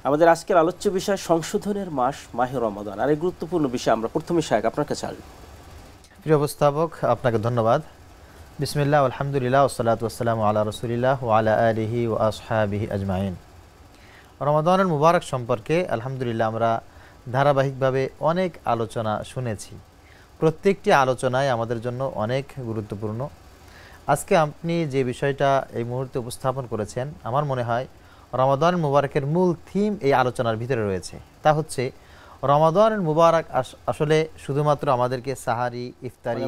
আমাদের আজকের আলোচ্য বিষয় সংশোধনের মাস মাহে রমাদান। আর এই গুরুত্বপূর্ণ বিষয় আমরা প্রথমে শায়েখ আপনার কাছে আসব। প্রিয় উপস্থাপক, আপনাকে ধন্যবাদ। বিসমিল্লাহ, আলহামদুলিল্লাহ, ওয়াসসালাতু ওয়াসসালামু আলা রাসূলিল্লাহ ওয়া আলা আলিহি ওয়া আসহাবিহি আজমাইন। রমাদানুল মুবারক সম্পর্কে আলহামদুলিল্লাহ আমরা ধারাবাহিকভাবে অনেক আলোচনা শুনেছি। প্রত্যেকটি আলোচনায় আমাদের জন্য অনেক গুরুত্বপূর্ণ। আজকে আপনি যে বিষয়টা এই মুহূর্তে উপস্থাপন করেছেন, আমার মনে হয় রমাদানুল মুবারকের মূল থিম এই আলোচনার ভিতরে রয়েছে। তা হচ্ছে রমাদানুল মুবারক আসলে শুধুমাত্র আমাদেরকে সাহারি, ইফতারি,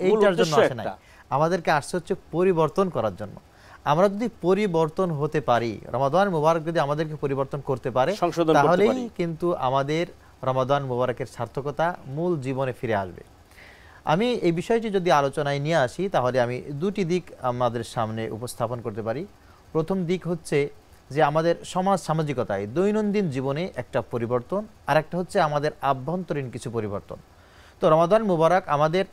এইটার জন্য আসে নাই, আমাদেরকে আসছে হচ্ছে পরিবর্তন করার জন্য। আমরা যদি পরিবর্তন হতে পারি, রমাদান মুবারক যদি আমাদেরকে পরিবর্তন করতে পারে, তাহলেই কিন্তু আমাদের রমাদান মুবারকের সার্থকতা মূল জীবনে ফিরে আসবে। আমি এই বিষয়টি যদি আলোচনায় নিয়ে আসি, তাহলে আমি দুটি দিক আমাদের সামনে উপস্থাপন করতে পারি। প্রথম দিক হচ্ছে যে আমাদের সমাজ সামাজিকতায় দৈনন্দিন জীবনে একটা পরিবর্তন, আর একটা হচ্ছে আমাদের আভ্যন্তরীণ কিছু পরিবর্তন। তো রমাদান মুবারক আমাদের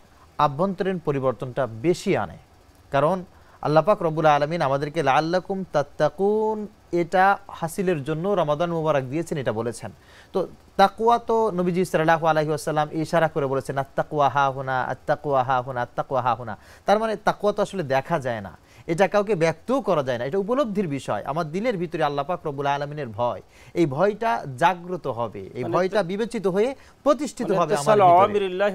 আভ্যন্তরীণ পরিবর্তনটা বেশি আনে, কারণ আল্লাহ পাক রব্বুল আলামিন আমাদেরকে লাআল্লাকুম তাত্তাকুন এটা হাসিলের জন্য রমাদান মুবারক দিয়েছেন, এটা বলেছেন। তো তাকওয়া তো নবীজি সাল্লাল্লাহু আলাইহি ওয়াসাল্লাম ইশারা করে বলেছেন, আত্তাকওয়া হাহুনা, আত্তাকওয়া হাহুনা, আত্তাকওয়া হাহুনা। তার মানে তাকওয়া তো আসলে দেখা যায় না, এটা কাউকে ব্যক্তও করা যায় না, এটা উপলব্ধির বিষয়। আমার দিলের ভিতরে আল্লাহ পাক রব্বুল আলামিনের ভয়, এই ভয়টা জাগ্রত হবে, এই ভয়টা বিবেচিত হয়ে প্রতিষ্ঠিত হবে আমার ভিতরে।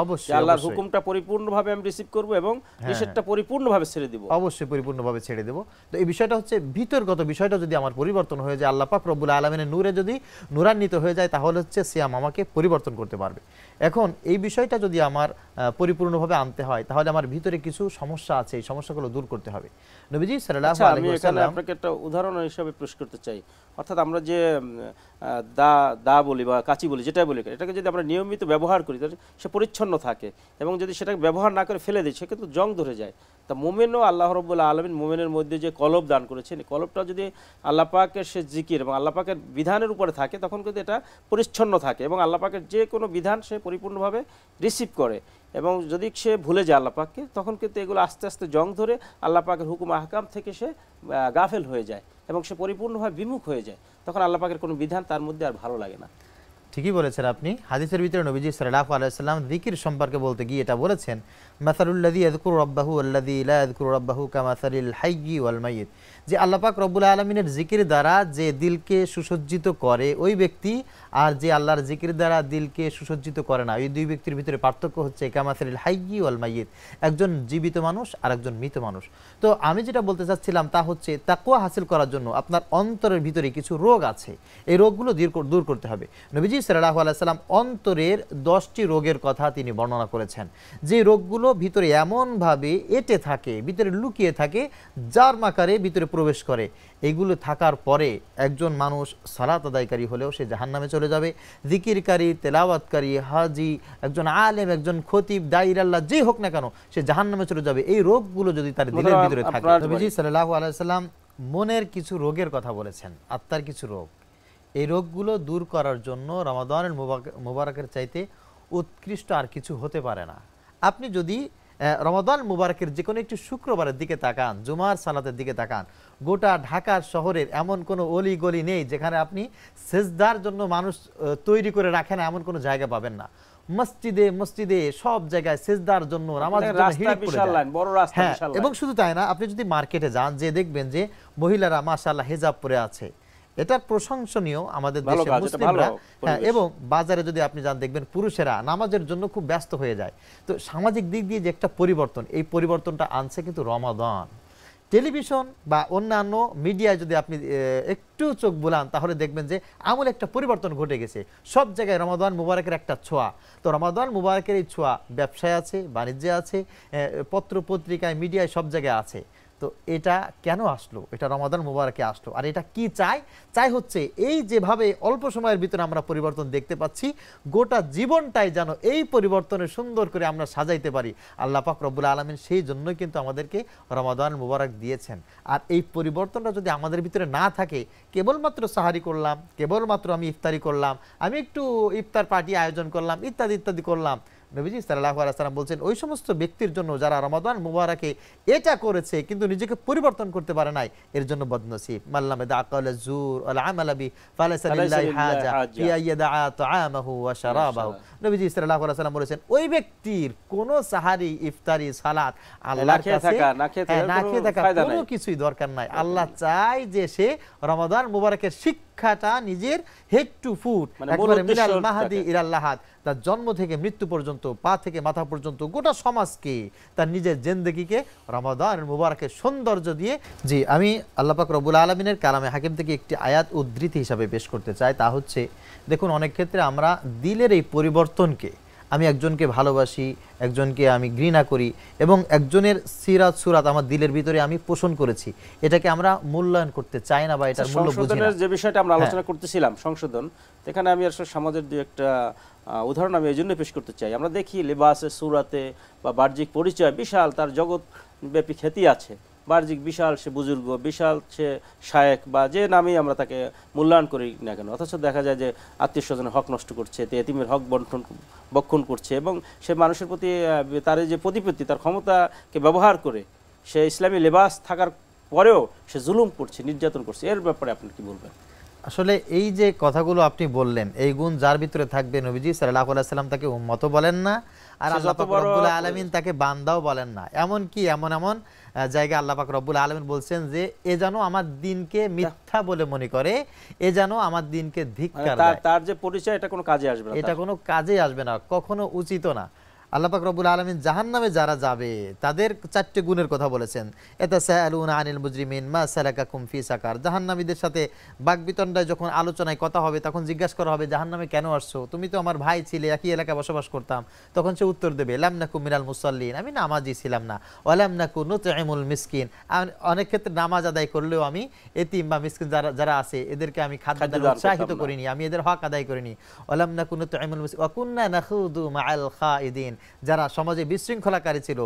অবশ্যই আল্লাহর হুকুমটা পরিপূর্ণভাবে আমি রিসিভ করব এবং নিষেধটা পরিপূর্ণভাবে ছেড়ে দেব। অবশ্যই পরিপূর্ণভাবে ছেড়ে দেব। তো এই বিষয়টা হচ্ছে ভিতরগত বিষয়টা যদি আমার পরিবর্তন হয়ে যায়, আল্লাহ পাক রব্বুল আলামিনের নূরে যদি নূরান্বিত হয়ে যায়, তাহলে হচ্ছে সিয়াম আমাকে পরিবর্তন করতে পারবে। এখন এই বিষয়টা যদি আমার পরিপূর্ণভাবে আনতে হয়, তাহলে আমার ভিতরে কিছু সমস্যা আছে, এই সমস্যাগুলো দূর করতে হবে। নবীজি সাল্লাল্লাহু আলাইহি ওয়াসাল্লাম, আমি আপনাকে একটা উদাহরণ হিসেবে পেশ করতে চাই। অর্থাৎ আমরা যে দা বলি বা কাঁচি বলি, যেটা বলি, এটাকে যদি আমরা নিয়মিত ব্যবহার করি, তাহলে সে পরিচ্ছন্ন থাকে, এবং যদি সেটাকে ব্যবহার না করে ফেলে দিই, সে কিন্তু জং ধরে যায়। তা মোমেনও আল্লাহ রাব্বুল আলামিন মোমেনের মধ্যে যে কলব দান করেছেন, কলবটা যদি আল্লাহ পাকের সে জিকির এবং আল্লাহ পাকের বিধানের উপরে থাকে, তখন কিন্তু এটা পরিচ্ছন্ন থাকে এবং আল্লাহ পাকের যে কোনো বিধান সে পরিপূর্ণভাবে রিসিভ করে। এবং যদি সে ভুলে যায় আল্লাহ পাককে, তখন কিন্তু এগুলো আস্তে আস্তে জং ধরে আল্লাহ পাকের হুকুম আহকাম থেকে সে গাফেল হয়ে যায় এবং সে পরিপূর্ণভাবে বিমুখ হয়ে যায়। তখন আল্লাহ পাকের কোনো বিধান তার মধ্যে আর ভালো লাগে না। ঠিকই বলেছেন আপনি। হাদিসের ভিতরে নবীজি সাল্লাল্লাহু আলাইহি ওয়াসাল্লাম যিকির সম্পর্কে বলতে গিয়ে এটা বলেছেন, মাসালুল্লাযী ইয়াযকুরু রাব্বাহু ওয়াল্লাযী লা ইয়াযকুরু রাব্বাহু কামাসালিল হাইয়্যি ওয়াল মাইয়িত। যে আল্লাহ পাক রব্বুল আলামিনের জিকির দ্বারা যে দিলকে সুসজ্জিত করে ওই ব্যক্তি, আর যে আল্লাহর জিকির দ্বারা দিলকে সুসজ্জিত করে না, এই দুই ব্যক্তির ভিতরে পার্থক্য হচ্ছে কামাসালিল হাইয়্যি ওয়াল মাইয়িত, একজন জীবিত মানুষ আর একজন মৃত মানুষ। তো আমি যেটা বলতে চাচ্ছিলাম তা হচ্ছে তাকওয়া হাসিল করার জন্য আপনার অন্তরের ভিতরে কিছু রোগ আছে, এই রোগগুলো দূর করতে হবে। নবীজি সাল্লাল্লাহু আলাইহি ওয়াসাল্লাম অন্তরের 10টি রোগের কথা তিনি বর্ণনা করেছেন, যে রোগগুলো ভিতরে এমনভাবে এঁটে থাকে, ভিতরে লুকিয়ে থাকে, যার মাকারে ভিতরে প্রবেশ করে। এইগুলো থাকার পরে একজন মানুষ সালাত আদায়কারী হলেও সে জাহান্নামে চলে যাবে। জিকিরকারী, তেলাওয়াতকারী, হাজি, একজন আলেম, একজন খতিব, দাঈর আল্লাহ যেই হোক না কেন, সে জাহান্নামে চলে যাবে এই রোগগুলো যদি তার দিলের ভিতরে থাকে। নবীজি সাল্লাল্লাহু আলাইহি ওয়াসাল্লাম মনের কিছু রোগের কথা বলেছেন, আত্মার কিছু রোগ। এই রোগগুলো দূর করার জন্য রমাদানুল মুবারকের চাইতে উৎকৃষ্ট আর কিছু হতে পারে না। আপনি যদি রমাদান মুবারকের যে কোনো একটি শুক্রবারের দিকে তাকান, জুমার সালাতের দিকে তাকান, গোটা ঢাকার শহরের এমন কোনো অলি গলি নেই যেখানে আপনি সেজদার জন্য মানুষ তৈরি করে রাখেন, এমন কোনো জায়গা পাবেন না। মসজিদে মসজিদে সব জায়গায় সেজদার জন্য, নামাজের জন্য হিড়িক পড়ে যায়। এবং শুধু তাই না, আপনি যদি মার্কেটে যান, যে দেখবেন যে মহিলারা মাশাআল্লাহ হিজাব পরে আছে, এটা প্রশংসনীয় আমাদের দেশে মুসলিমরা। এবং বাজারে যদি আপনি যান, দেখবেন পুরুষেরা নামাজের জন্য খুব ব্যস্ত হয়ে যায়। তো সামাজিক দিক দিয়ে যে একটা পরিবর্তন, এই পরিবর্তনটা আনছে কিন্তু রমাদান। টেলিভিশন বা অন্যান্য মিডিয়ায় যদি আপনি একটু চোখ বুলান, তাহলে দেখবেন যে আমূল একটা পরিবর্তন ঘটে গেছে। সব জায়গায় রমাদান মুবারকের একটা ছোঁয়া। তো রমাদান মুবারকের এই ছোঁয়া ব্যবসায় আছে, বাণিজ্যে আছে, পত্র পত্রিকায়, মিডিয়ায়, সব জায়গায় আছে। তো এটা কেন আসলো? এটা রমাদান মুবারকে আসলো। আর এটা কি চাই হচ্ছে এই যেভাবে অল্প সময়ের ভিতরে আমরা পরিবর্তন দেখতে পাচ্ছি, গোটা জীবনটাই যেন এই পরিবর্তনে সুন্দর করে আমরা সাজাইতে পারি। আল্লাহ পাক রব্বুল আলামিন সেই জন্যই কিন্তু আমাদেরকে রমাদান মুবারক দিয়েছেন। আর এই পরিবর্তনটা যদি আমাদের ভিতরে না থাকে, কেবলমাত্র সাহারি করলাম, কেবলমাত্র আমি ইফতারি করলাম, আমি একটু ইফতার পার্টি আয়োজন করলাম, ইত্যাদি ইত্যাদি করলাম, নবীজি সাল্লাল্লাহু আলাইহি ওয়াসাল্লাম বলছেন ওই সমস্ত ব্যক্তির জন্য যারা রমাদান মুবারাকে এটা করেছে কিন্তু নিজেকে পরিবর্তন করতে পারে নাই, এর জন্য বদনসিব। মাল্লাম দা আকাল জুর ওয়াল আমাল বি ফালাইসা লিল্লাহি হাজা ফি আইয়াদা তাআমাহু ওয়া শারাবাহু। নবীজি সাল্লাল্লাহু আলাইহি ওয়াসাল্লাম বলেছেন ওই ব্যক্তির কোন সাহারি, ইফতারি, সালাত আল্লাহর কাছে না খেয়ে থাকা কোনো কিছুই দরকার নাই। আল্লাহ চায় যে সে রমাদান মুবারকের শিক্ষাটা নিজের হেড টু ফুট, একেবারে মিনাল মাহাদি ইলাল লাহাদ, তার জন্ম থেকে মৃত্যু পর্যন্ত, পা থেকে মাথা পর্যন্ত গোটা সমাজকে, তার নিজের জিন্দেগিকে রমাদান মুবারকের সৌন্দর্য দিয়ে। জি, আমি আল্লাহ পাক রব্বুল আলামিনের কালামে হাকিম থেকে একটি আয়াত উদ্ধৃতি হিসাবে পেশ করতে চাই। তা হচ্ছে, দেখুন অনেক ক্ষেত্রে আমরা দিলের এই পরিবর্তনকে, আমি একজনকে ভালোবাসি, একজনকে আমি ঘৃণা করি এবং একজনের সিরাত সুরাত আমার দিলের ভিতরে আমি পোষণ করেছি, এটাকে আমরা মূল্যায়ন করতে চাই না বা এটার মূল্য বুঝি না। যে বিষয়টা আমরা আলোচনা করতেছিলাম সংশোধন, এখানে আমি আসলে সমাজের দুই একটা উদাহরণ আমি এই জন্য পেশ করতে চাই। আমরা দেখি লিবাসে, সুরাতে বা বাহ্যিক পরিচয় বিশাল, তার জগৎব্যাপী খ্যাতি আছে, বাহ্যিক বিশাল, সে বুজুর্গ, বিশাল সে শায়েক বা যে নামেই আমরা তাকে মূল্যায়ন করি না কেন, অথচ দেখা যায় যে আত্মীয় স্বজনের হক নষ্ট করছে, এতিমের হক বক্ষণ করছে এবং সে মানুষের প্রতি তার যে প্রতিপত্তি, তার ক্ষমতাকে ব্যবহার করে সে ইসলামী লেবাস থাকার পরেও সে জুলুম করছে, নির্যাতন করছে। এর ব্যাপারে আপনি কি বলবেন? আসলে এই যে কথাগুলো আপনি বললেন, এই গুণ যার ভিতরে থাকবে, নবীজি সাল্লাল্লাহু আলাইহি ওয়াসাল্লাম তাকে উম্মতও বলেন না, আর আল্লাহ পাক রব্বুল আলামিন তাকে বান্দাও বলেন না। এমন কি এমন জায়গায় আল্লাহ পাক রব্বুল আলামিন বলছেন যে এ যেন আমার দিনকে মিথ্যা বলে মনে করে, এ যেন আমার দিনকে ধিক্কার দেয়। তার যে পরিচয়, এটা কোনো কাজে আসবে না, এটা কোনো কাজে আসবে না, কখনো উচিত না। আল্লাহ পাক রব্বুল আলামিন জাহান্নামে যারা যাবে তাদের 4টে গুণের কথা বলেছেন। ইয়াতাসাআলুনা আনিল মুজরিমিন মা সালাকাকুম ফি সাকার। জাহান্নামীদের সাথে বাকবিতণ্ডায় যখন আলোচনায় কথা হবে, তখন জিজ্ঞাসা করা হবে জাহান্নামে কেন আসছো, তুমি তো আমার ভাই ছিলে, একই এলাকায় বসবাস করতাম। তখন সে উত্তর দেবে লাম নাকু মিনাল মুসাল্লিন, আমি নামাজি ছিলাম না, ওয়ালাম নাকু নুতইমুল মিসকিন, অনেক ক্ষেত্রে নামাজ আদায় করলেও আমি এতিম বা মিসকিন যারা আছে এদেরকে আমি খাদ্য দানে উৎসাহিত করিনি, আমি এদের হক আদায় করিনি। ওয়ালাম নাকু নুতইমুল মিসকিন ওয়া কুননা নাখুদু মাআল খাইদিন, যারা সমাজে বিশৃঙ্খলাকারী ছিল,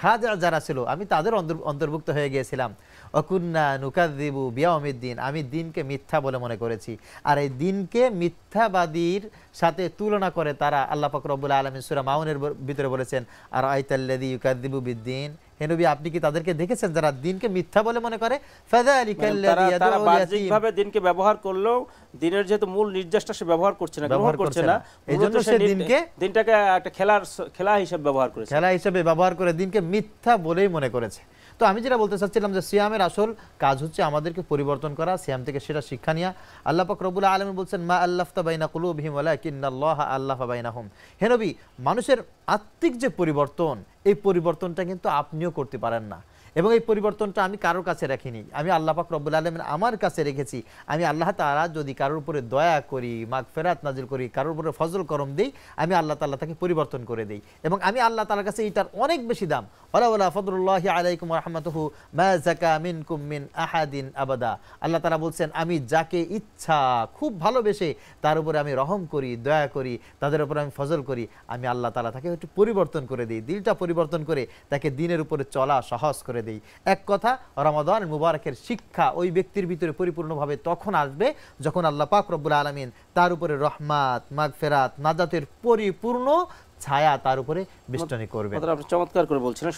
খাজা যারা ছিল, আমি তাদের অন্তর্ভুক্ত হয়ে গিয়েছিলাম। ওয়াকুন্না নুকাযযিবু বিয়াউমিদ্দিন, আমি দিনকে মিথ্যা বলে মনে করেছি। আর এই দিনকে মিথ্যাবাদীর সাথে তুলনা করে তারা আল্লাহ পাক রব্বুল আলামিন সূরা মাউনের ভিতরে বলেছেন আর আইতাল্লাযী ইউকাযযিবু বিদ্দিন, হে নবী আপনি কি তাদেরকে দেখেছেন যারা দিনকে মিথ্যা বলে মনে করে? ফাযালিকাল্লাযী ইয়াদউল বাহ্যিকভাবে দিনকে ব্যবহার করলেও দিনের যেহেতু মূল নির্যাসটা সে ব্যবহার করছে না, গ্রহণ করছে না, এইজন্য সে দিনটাকে একটা খেলা হিসেবে ব্যবহার করেছে, খেলা হিসেবে ব্যবহার করে দিনকে মিথ্যা বলেই মনে করেছে। তো আমি যেটা বলতে চাচ্ছিলাম যে সিয়ামের আসল কাজ হচ্ছে আমাদেরকে পরিবর্তন করা, সিয়াম থেকে সেটা শিক্ষা নেওয়া। আল্লাহ পাক রব্বুল আলামিন বলছেন মা আল্লাফতা বাইনা কুলুবিহিম ওয়ালাকিন্নাল্লাহা আল্লাফা বাইনাহুম। হে নবী, মানুষের আত্মিক যে পরিবর্তন, এই পরিবর্তনটা কিন্তু আপনিও করতে পারেন না, এবং এই পরিবর্তনটা আমি কারোর কাছে রাখিনি, আমি আল্লাহ পাক রব্বুল আলামিন আমার কাছে রেখেছি। আমি আল্লাহ তাআলা যদি কারোর উপরে দয়া করি, মাগফিরাত নাজিল করি, কারোর উপরে ফজল করম দেই, আমি আল্লাহ তাআলা তাকে পরিবর্তন করে দেই, এবং আমি আল্লাহ তাআলার কাছে এটার অনেক বেশি দাম। ওয়ালা ফাদলুল্লাহি আলাইকুম ওয়া রাহমাতুহু মা যাকা মিনকুম মিন আহাদিন আবাদা। আল্লাহ তাআলা বলছেন আমি যাকে ইচ্ছা খুব ভালোবেসে তার উপরে আমি রহম করি, দয়া করি, তাদের উপরে আমি ফজল করি, আমি আল্লাহ তাআলা তাকে একটু পরিবর্তন করে দিই, দিলটা পরিবর্তন করে তাকে দিনের উপরে চলা সহজ করে দেই। এক কথা, রমাদান মুবারকের শিক্ষা ওই ব্যক্তির ভিতরে পরিপূর্ণভাবে তখন আসবে যখন আল্লাহ পাক রব্বুল আলামিন তার উপরে রহমত, মাগফিরাত, নাজাতের পরিপূর্ণ ছায়া তার উপরে বেষ্টনী করবে। চমৎকার করে বলছিলেন।